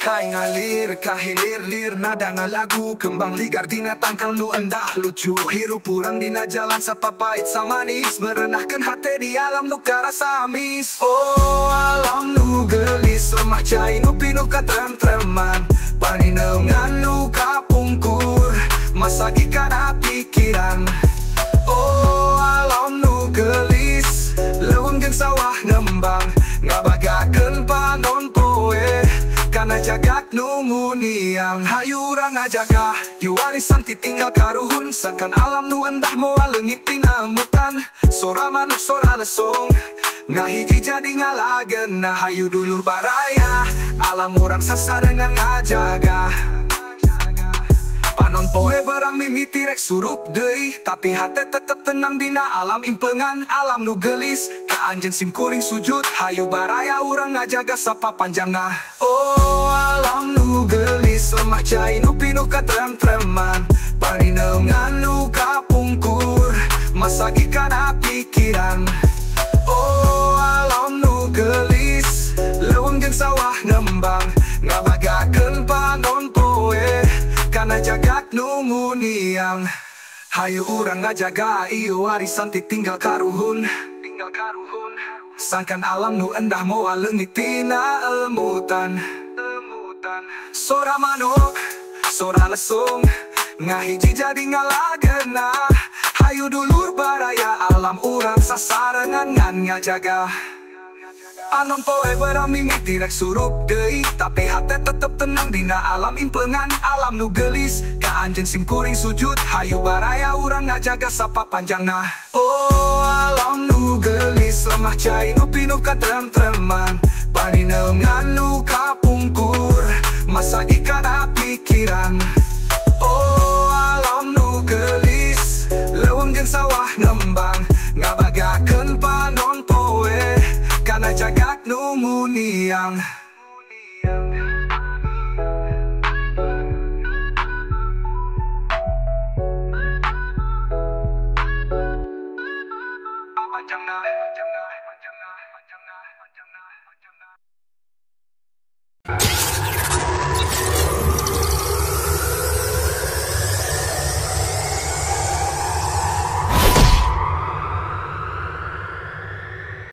Kai ngalir, kahilir-lir nada ngalagu kembang ligar dina tangkal nu endah lucu hirup urang dina jalan sapa pahit sama manis merenahkan hati di alam nu karasa amis. Oh alam nu gelis lemah cai nu pinuh katrentreman paninengan nu kapungkur masagi kana pikiran. Oh alam nu gelis leuweung jeung sawah ngembang ngabagakeun panon poe kana jagat nu muniang hayu urang ngajaga yu warisan titinggal karuhun sakan alam nu endah moal leungit tina emutan sora manuk sora lesung ngahiji jadi ngalageunna hayu dulur baraya alam urang sasarengan ngajaga panon poe berang mimiti rek surup deui tapi hate tetep tenang dina alam impengan alam nu gelis ka anjeun simkuring sujud hayu baraya urang ngajaga sapa panjangna. Oh alam nu gelis lemah cai nu pinuh katrentreman paninengan nu kapungkur masagi kana pikiran. Oh alam nu gelis leuweung jeung sawah ngembang ngabagakeun panon poe kana jagat nu muniang hayu urang ngajaga ieu warisan titinggal karuhun sangkan alam nu endah moal leungit tina emutan sora manuk sora lesung ngahiji jadi ngalageunna hayu dulur baraya alam urang sasarengan ngan ngajaga panon poe berang mimiti rek surup deui tapi hate tetep tenang dina alam impengan alam nu gelis ka anjeun simkuring sujud hayu baraya urang ngajaga sapa panjangna. Oh alam nu gelis lemah cai nu pinuh katrentreman paninengan nu kapungkur masagi kana pikiran. Oh alam nu gelis leuweung jeung sawah ngembang ngabagakeun panon poe kana jagat nu muniang.